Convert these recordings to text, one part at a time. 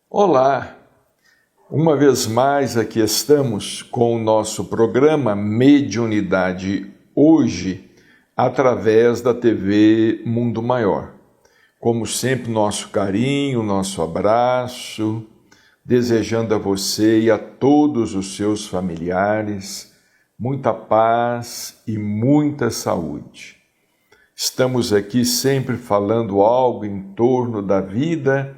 Olá! Uma vez mais aqui estamos com o nosso programa Mediunidade Hoje, através da TV Mundo Maior. Como sempre, nosso carinho, nosso abraço, desejando a você e a todos os seus familiares muita paz e muita saúde. Estamos aqui sempre falando algo em torno da vida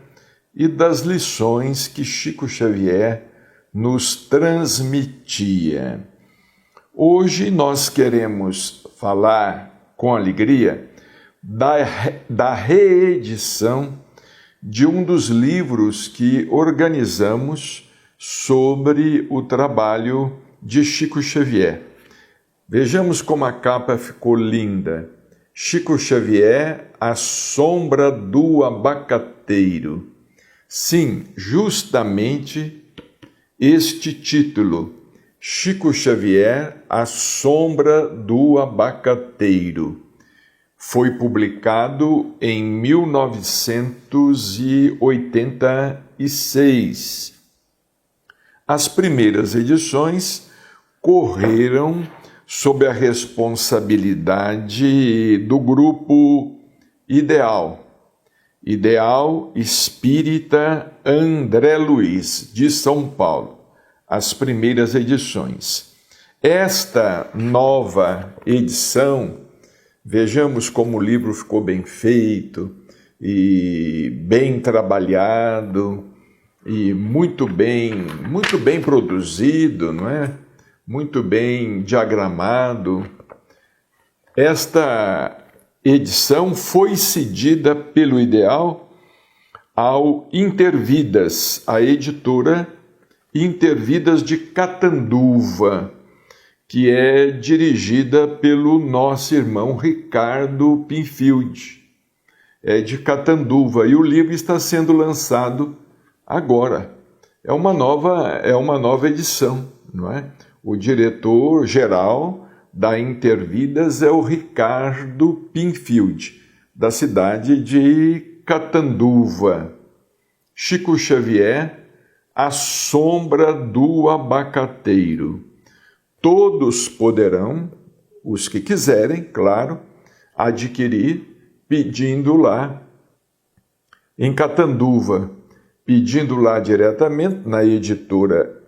e das lições que Chico Xavier nos transmitia. Hoje nós queremos falar com alegria da reedição de um dos livros que organizamos sobre o trabalho de Chico Xavier. Vejamos como a capa ficou linda. Chico Xavier, A Sombra do Abacateiro. Sim, justamente este título, Chico Xavier, A Sombra do Abacateiro, foi publicado em 1986. As primeiras edições correram sob a responsabilidade do grupo Ideal Espírita André Luiz, de São Paulo, as primeiras edições. Esta nova edição, vejamos como o livro ficou bem feito e bem trabalhado e muito bem produzido, não é? Muito bem diagramado. Esta edição foi cedida pelo Ideal ao Intervidas, a editora Intervidas de Catanduva, que é dirigida pelo nosso irmão Ricardo Pinfield. É de Catanduva e o livro está sendo lançado agora. É uma nova edição, não é? O diretor-geral da Intervidas é o Ricardo Pinfield, da cidade de Catanduva. Chico Xavier, A Sombra do Abacateiro. Todos poderão, os que quiserem, claro, adquirir pedindo lá em Catanduva, pedindo lá diretamente na editora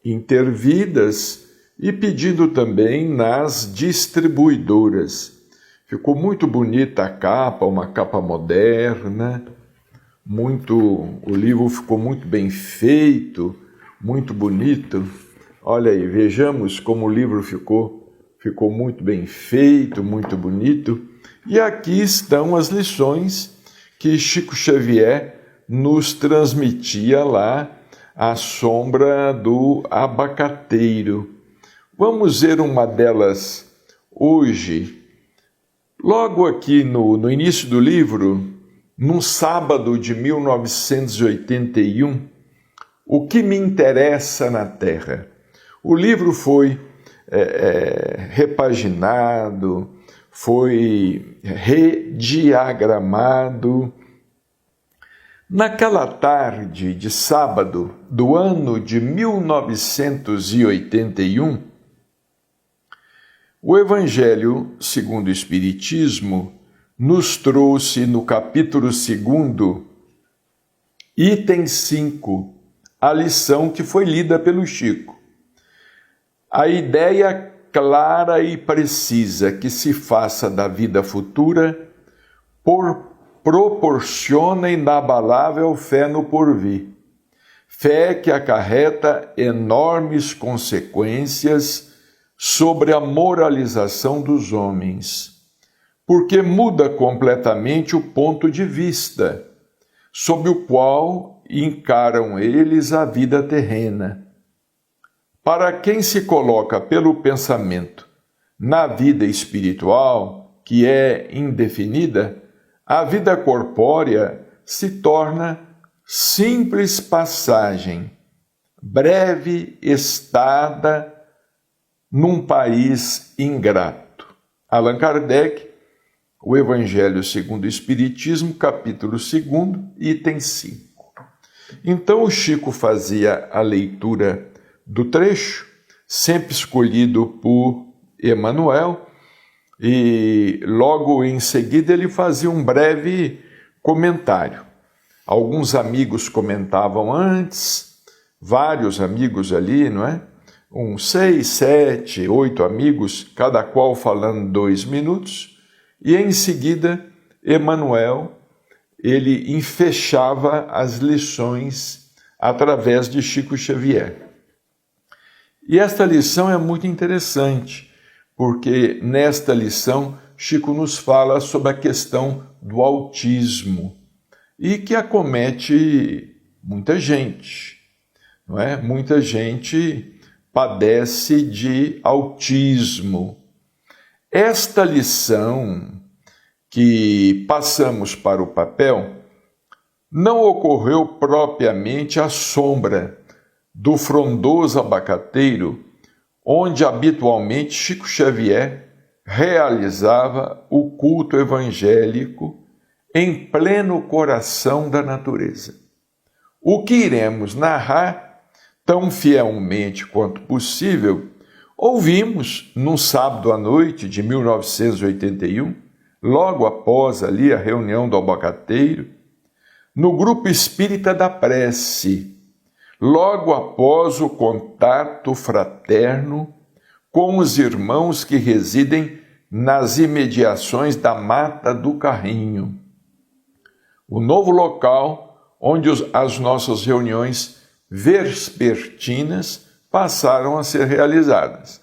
Intervidas e pedindo também nas distribuidoras. Ficou muito bonita a capa, uma capa moderna, o livro ficou muito bem feito, muito bonito. Olha aí, vejamos como o livro ficou muito bem feito, muito bonito. E aqui estão as lições que Chico Xavier nos transmitia lá, A Sombra do Abacateiro. Vamos ver uma delas hoje. Logo aqui no início do livro, num sábado de 1981, O que me interessa na Terra? O livro foi repaginado, foi rediagramado. Naquela tarde de sábado do ano de 1981, o Evangelho segundo o Espiritismo nos trouxe no capítulo 2, item 5, a lição que foi lida pelo Chico. A ideia clara e precisa que se faça da vida futura proporciona inabalável fé no porvir. Fé que acarreta enormes consequências sobre a moralização dos homens, porque muda completamente o ponto de vista, sob o qual encaram eles a vida terrena. Para quem se coloca pelo pensamento na vida espiritual, que é indefinida, a vida corpórea se torna simples passagem, breve estada num país ingrato. Allan Kardec, o Evangelho segundo o Espiritismo, capítulo 2, item 5. Então o Chico fazia a leitura do trecho, sempre escolhido por Emmanuel, e logo em seguida ele fazia um breve comentário. Alguns amigos comentavam antes, vários amigos ali, não é? 6, 7, 8 amigos, cada qual falando 2 minutos, e em seguida Emmanuel, ele enfechava as lições através de Chico Xavier. E esta lição é muito interessante, porque nesta lição Chico nos fala sobre a questão do autismo e que acomete muita gente, não é? Muita gente padece de autismo. Esta lição que passamos para o papel não ocorreu propriamente à sombra do frondoso abacateiro, onde habitualmente Chico Xavier realizava o culto evangélico em pleno coração da natureza. O que iremos narrar, tão fielmente quanto possível, ouvimos num sábado à noite de 1981, logo após ali a reunião do abacateiro, no grupo espírita da prece, logo após o contato fraterno com os irmãos que residem nas imediações da Mata do Carrinho, o novo local onde as nossas reuniões vespertinas passaram a ser realizadas.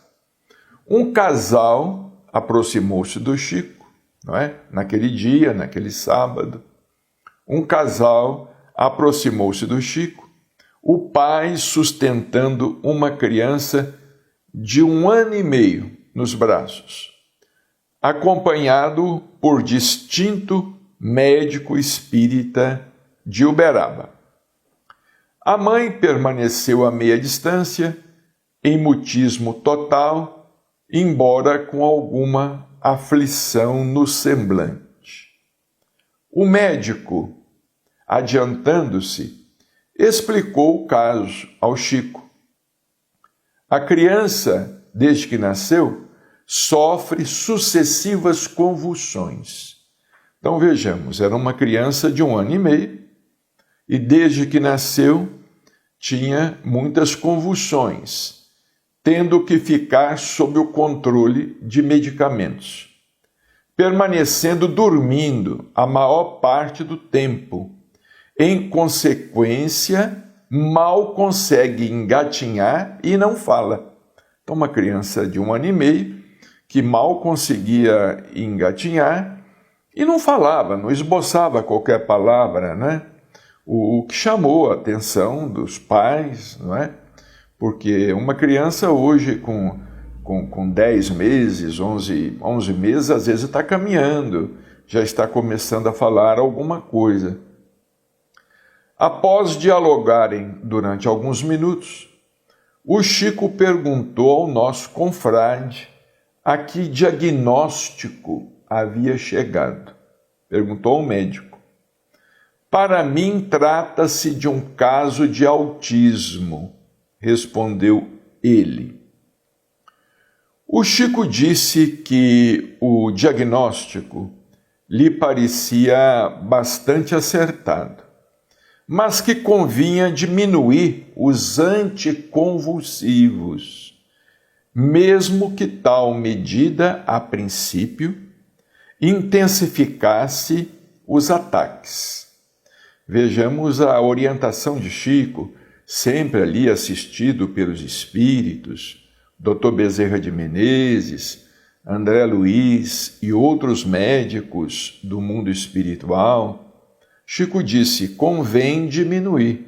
Um casal aproximou-se do Chico, não é? Naquele dia, naquele sábado, um casal aproximou-se do Chico, o pai sustentando uma criança de 1 ano e meio nos braços, acompanhado por distinto médico espírita de Uberaba. A mãe permaneceu a meia distância, em mutismo total, embora com alguma aflição no semblante. O médico, adiantando-se, explicou o caso ao Chico. A criança, desde que nasceu, sofre sucessivas convulsões. Então vejamos, era uma criança de 1 ano e meio e desde que nasceu tinha muitas convulsões, tendo que ficar sob o controle de medicamentos, permanecendo dormindo a maior parte do tempo. Em consequência, mal consegue engatinhar e não fala. Então, uma criança de 1 ano e meio que mal conseguia engatinhar e não falava, não esboçava qualquer palavra, né? O que chamou a atenção dos pais, não é? Porque uma criança hoje com 10 meses, 11 meses, às vezes está caminhando, já está começando a falar alguma coisa. Após dialogarem durante alguns minutos, o Chico perguntou ao nosso confrade a que diagnóstico havia chegado. Perguntou ao médico. Para mim, trata-se de um caso de autismo, respondeu ele. O Chico disse que o diagnóstico lhe parecia bastante acertado, mas que convinha diminuir os anticonvulsivos, mesmo que tal medida, a princípio, intensificasse os ataques. Vejamos a orientação de Chico, sempre ali assistido pelos espíritos, Dr. Bezerra de Menezes, André Luiz e outros médicos do mundo espiritual, Chico disse: convém diminuir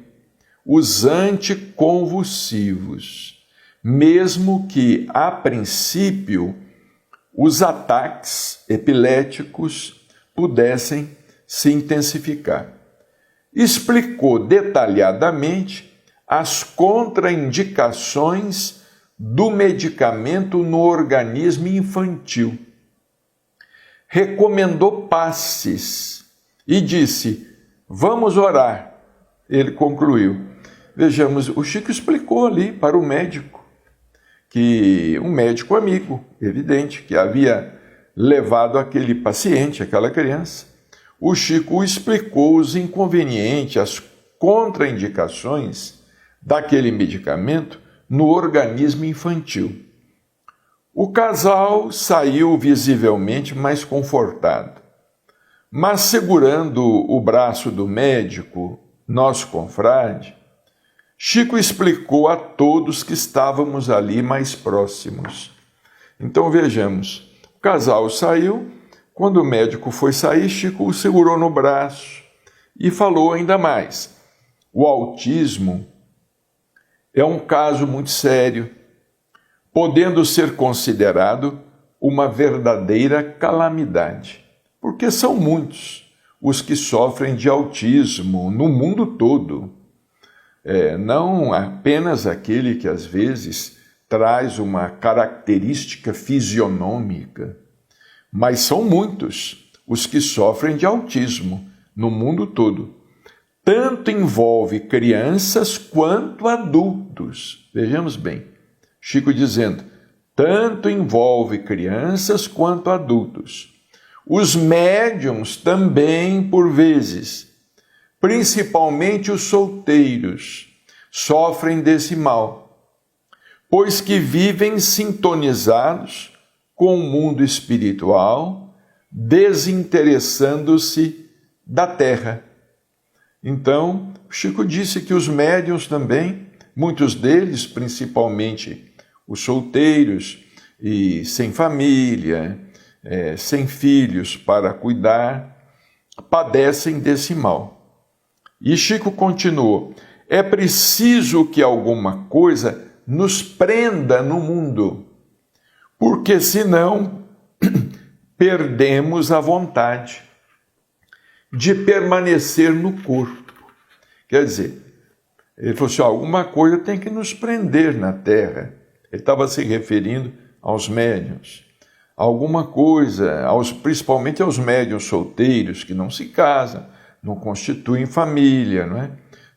os anticonvulsivos, mesmo que, a princípio, os ataques epiléticos pudessem se intensificar. Explicou detalhadamente as contraindicações do medicamento no organismo infantil. Recomendou passes e disse: vamos orar. Ele concluiu. Vejamos, o Chico explicou ali para o médico, que um médico amigo, evidente, que havia levado aquele paciente, aquela criança. O Chico explicou os inconvenientes, as contraindicações daquele medicamento no organismo infantil. O casal saiu visivelmente mais confortado, mas segurando o braço do médico, nosso confrade, Chico explicou a todos que estávamos ali mais próximos. Então vejamos, o casal saiu, quando o médico foi sair, Chico o segurou no braço e falou ainda mais. O autismo é um caso muito sério, podendo ser considerado uma verdadeira calamidade, porque são muitos os que sofrem de autismo no mundo todo. Não apenas aquele que às vezes traz uma característica fisionômica, mas são muitos os que sofrem de autismo no mundo todo. Tanto envolve crianças quanto adultos. Vejamos bem, Chico dizendo, tanto envolve crianças quanto adultos. Os médiuns também, por vezes, principalmente os solteiros, sofrem desse mal, pois que vivem sintonizados com o mundo espiritual, desinteressando-se da terra. Então, Chico disse que os médiuns também, muitos deles, principalmente os solteiros e sem família, sem filhos para cuidar, padecem desse mal. E Chico continuou, é preciso que alguma coisa nos prenda no mundo, porque senão perdemos a vontade de permanecer no corpo. Quer dizer, ele falou assim, alguma coisa tem que nos prender na terra. Ele estava se referindo aos médiuns. Alguma coisa, principalmente aos médiuns solteiros que não se casam, não constituem família,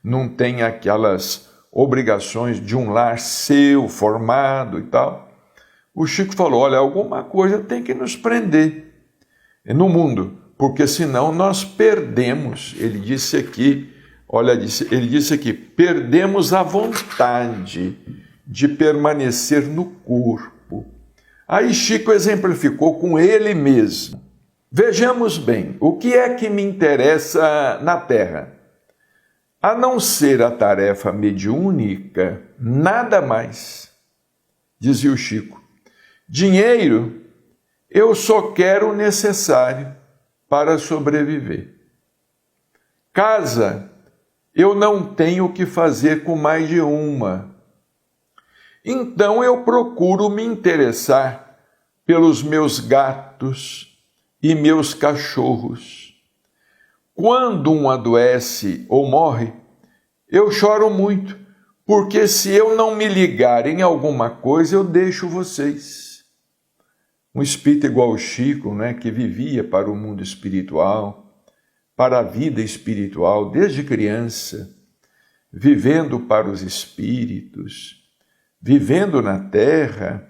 não têm aquelas obrigações de um lar seu, formado e tal. O Chico falou, olha, alguma coisa tem que nos prender no mundo, porque senão nós perdemos, ele disse aqui, perdemos a vontade de permanecer no corpo. Aí Chico exemplificou com ele mesmo. Vejamos bem, o que é que me interessa na Terra? A não ser a tarefa mediúnica, nada mais, dizia o Chico. Dinheiro, eu só quero o necessário para sobreviver. Casa, eu não tenho o que fazer com mais de uma. Então eu procuro me interessar pelos meus gatos e meus cachorros. Quando um adoece ou morre, eu choro muito, porque se eu não me ligar em alguma coisa, eu deixo vocês. Um espírito igual o Chico, que vivia para o mundo espiritual, para a vida espiritual desde criança, vivendo para os espíritos, vivendo na terra,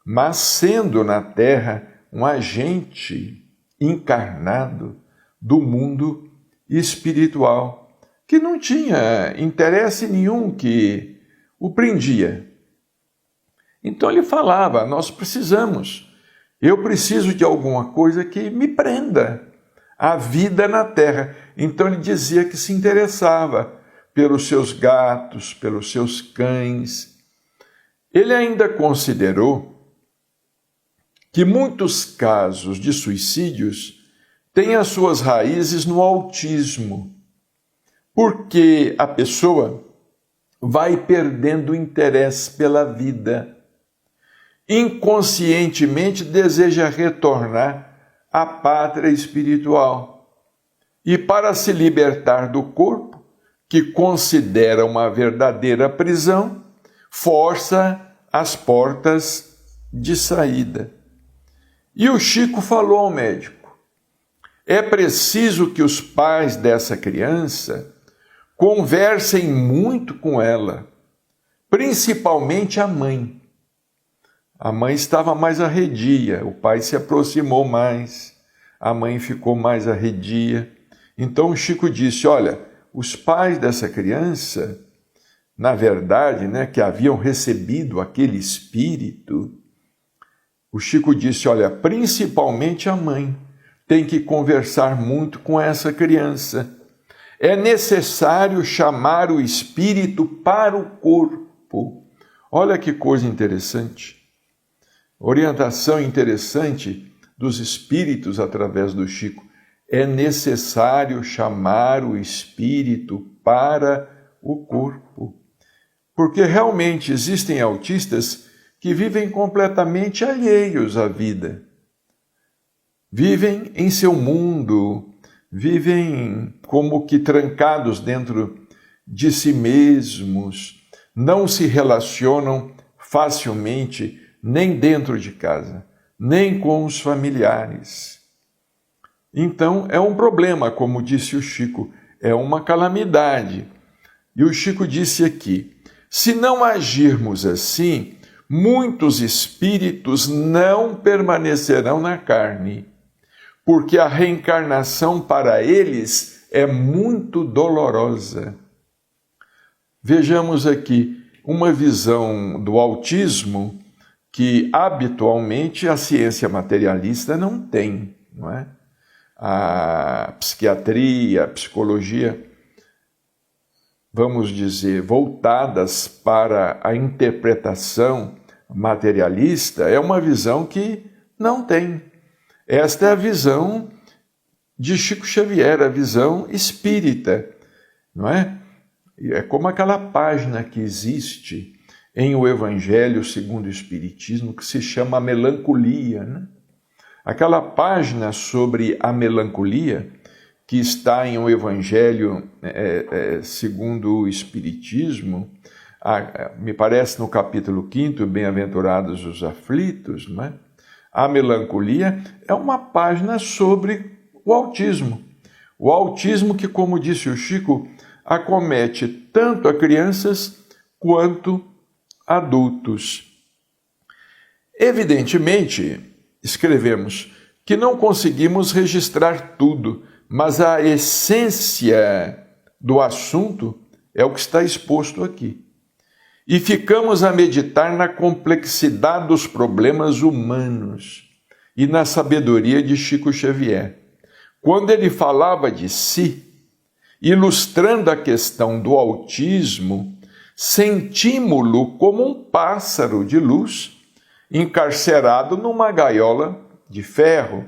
mas sendo na terra um agente encarnado do mundo espiritual, que não tinha interesse nenhum que o prendia. Então ele falava, eu preciso de alguma coisa que me prenda a vida na terra. Então ele dizia que se interessava pelos seus gatos, pelos seus cães. Ele ainda considerou que muitos casos de suicídios tem as suas raízes no autismo, porque a pessoa vai perdendo o interesse pela vida. Inconscientemente deseja retornar à pátria espiritual. E para se libertar do corpo, que considera uma verdadeira prisão, força as portas de saída. E o Chico falou ao médico: é preciso que os pais dessa criança conversem muito com ela, principalmente a mãe. A mãe estava mais arredia, o pai se aproximou mais, a mãe ficou mais arredia. Então o Chico disse: olha, os pais dessa criança, na verdade, que haviam recebido aquele espírito, o Chico disse: olha, principalmente a mãe tem que conversar muito com essa criança. É necessário chamar o espírito para o corpo. Olha que coisa interessante. Orientação interessante dos espíritos através do Chico. É necessário chamar o espírito para o corpo. Porque realmente existem autistas que vivem completamente alheios à vida. Vivem em seu mundo, vivem como que trancados dentro de si mesmos, não se relacionam facilmente nem dentro de casa, nem com os familiares. Então é um problema, como disse o Chico, é uma calamidade. E o Chico disse aqui: se não agirmos assim, muitos espíritos não permanecerão na carne, porque a reencarnação para eles é muito dolorosa. Vejamos aqui uma visão do autismo que habitualmente a ciência materialista não tem, não é? A psiquiatria, a psicologia, vamos dizer, voltadas para a interpretação materialista, é uma visão que não tem. Esta é a visão de Chico Xavier, a visão espírita, não é? É como aquela página que existe em O Evangelho segundo o Espiritismo, que se chama a melancolia, né? Aquela página sobre a melancolia, que está em O Evangelho segundo o Espiritismo, me parece no capítulo 5, Bem-aventurados os aflitos, não é? A melancolia é uma página sobre o autismo. O autismo que, como disse o Chico, acomete tanto a crianças quanto adultos. Evidentemente, escrevemos que não conseguimos registrar tudo, mas a essência do assunto é o que está exposto aqui. E ficamos a meditar na complexidade dos problemas humanos e na sabedoria de Chico Xavier. Quando ele falava de si, ilustrando a questão do autismo, sentimos-lo como um pássaro de luz encarcerado numa gaiola de ferro,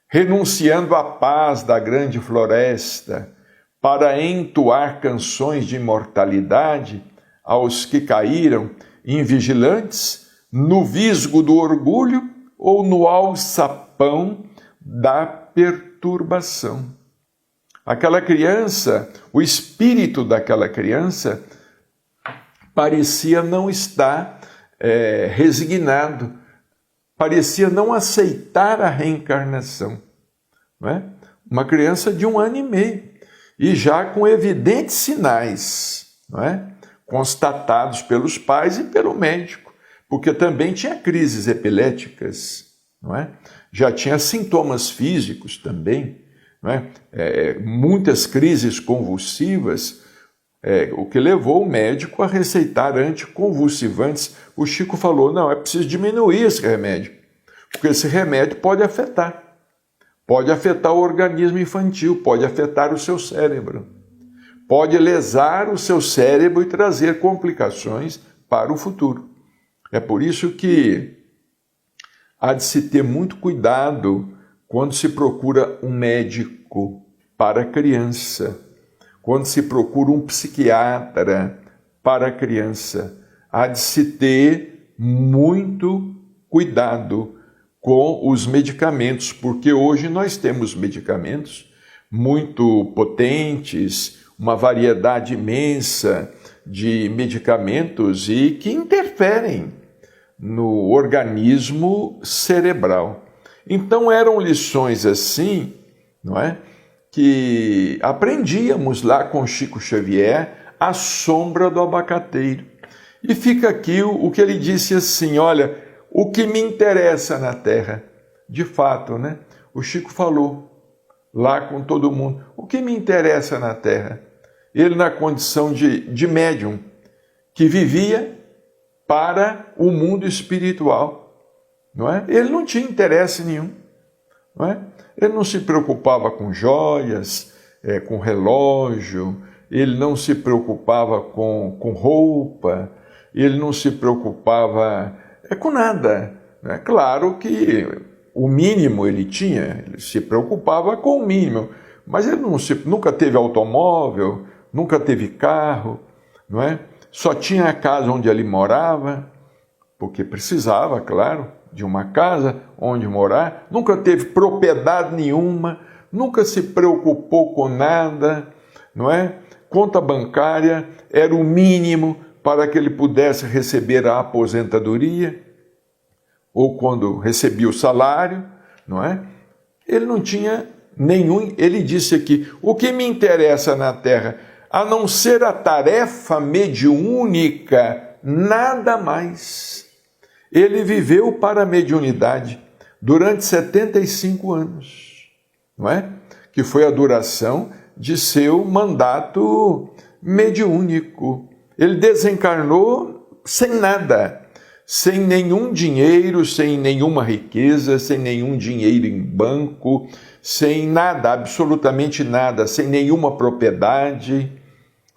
renunciando à paz da grande floresta para entoar canções de imortalidade aos que caíram invigilantes no visgo do orgulho ou no alçapão da perturbação. Aquela criança, o espírito daquela criança parecia não estar resignado, parecia não aceitar a reencarnação. Não é? Uma criança de 1 ano e meio, e já com evidentes sinais, não é? Constatados pelos pais e pelo médico, porque também tinha crises epiléticas, não é? Já tinha sintomas físicos também, não é? Muitas crises convulsivas, o que levou o médico a receitar anticonvulsivantes. O Chico falou: não, é preciso diminuir esse remédio, porque esse remédio pode afetar o organismo infantil, pode afetar o seu cérebro, pode lesar o seu cérebro e trazer complicações para o futuro. É por isso que há de se ter muito cuidado quando se procura um médico para a criança, quando se procura um psiquiatra para a criança, há de se ter muito cuidado com os medicamentos, porque hoje nós temos medicamentos muito potentes, uma variedade imensa de medicamentos e que interferem no organismo cerebral. Então eram lições assim, não é? Que aprendíamos lá com Chico Xavier, à sombra do abacateiro. E fica aqui o que ele disse assim, olha, o que me interessa na Terra, de fato, né? O Chico falou lá com todo mundo, o que me interessa na Terra? Ele na condição de médium, que vivia para o mundo espiritual, não é? Ele não tinha interesse nenhum, não é? Ele não se preocupava com joias, com relógio, ele não se preocupava com roupa, ele não se preocupava com nada, né? Claro que o mínimo ele tinha, ele se preocupava com o mínimo, mas ele nunca teve automóvel, nunca teve carro, não é? Só tinha a casa onde ele morava, porque precisava, claro, de uma casa onde morar, nunca teve propriedade nenhuma, nunca se preocupou com nada, não é? Conta bancária era o mínimo para que ele pudesse receber a aposentadoria, ou quando recebia o salário, não é? Ele não tinha nenhum, ele disse aqui, o que me interessa na Terra, a não ser a tarefa mediúnica, nada mais. Ele viveu para a mediunidade durante 75 anos, não é? Que foi a duração de seu mandato mediúnico. Ele desencarnou sem nada, sem nenhum dinheiro, sem nenhuma riqueza, sem nenhum dinheiro em banco, sem nada, absolutamente nada, sem nenhuma propriedade,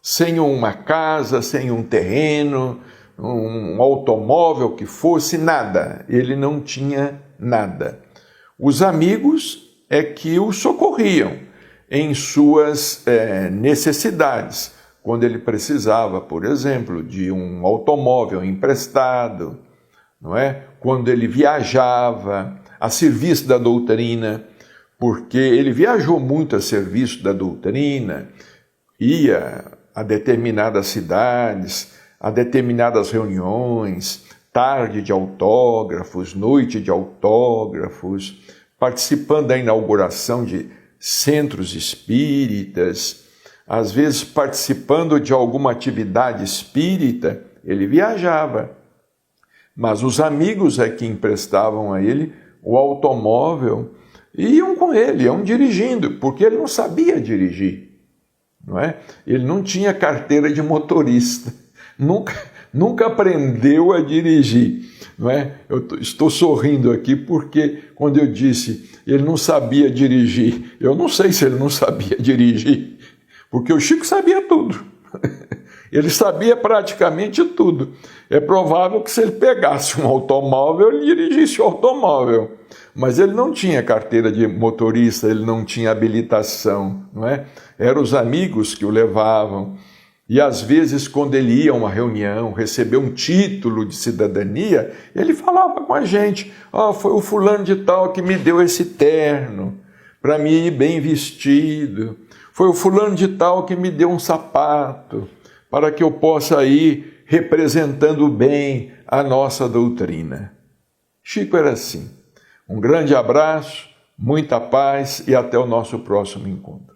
sem uma casa, sem um terreno, um automóvel que fosse, nada. Ele não tinha nada. Os amigos é que o socorriam em suas necessidades, quando ele precisava, por exemplo, de um automóvel emprestado, não é? Quando ele viajava a serviço da doutrina, porque ele viajou muito a serviço da doutrina, ia a determinadas cidades, a determinadas reuniões, tarde de autógrafos, noite de autógrafos, participando da inauguração de centros espíritas, às vezes participando de alguma atividade espírita, ele viajava. Mas os amigos é que emprestavam a ele o automóvel e iam com ele, iam dirigindo, porque ele não sabia dirigir, não é? Ele não tinha carteira de motorista, nunca aprendeu a dirigir, não é? Eu estou sorrindo aqui porque quando eu disse ele não sabia dirigir, eu não sei se ele não sabia dirigir, porque o Chico sabia tudo. Ele sabia praticamente tudo. É provável que se ele pegasse um automóvel, ele dirigisse o automóvel. Mas ele não tinha carteira de motorista, ele não tinha habilitação, não é? Eram os amigos que o levavam. E às vezes, quando ele ia a uma reunião, receber um título de cidadania, ele falava com a gente, foi o fulano de tal que me deu esse terno, para mim ir bem vestido. Foi o fulano de tal que me deu um sapato, para que eu possa ir representando bem a nossa doutrina. Chico era assim. Um grande abraço, muita paz e até o nosso próximo encontro.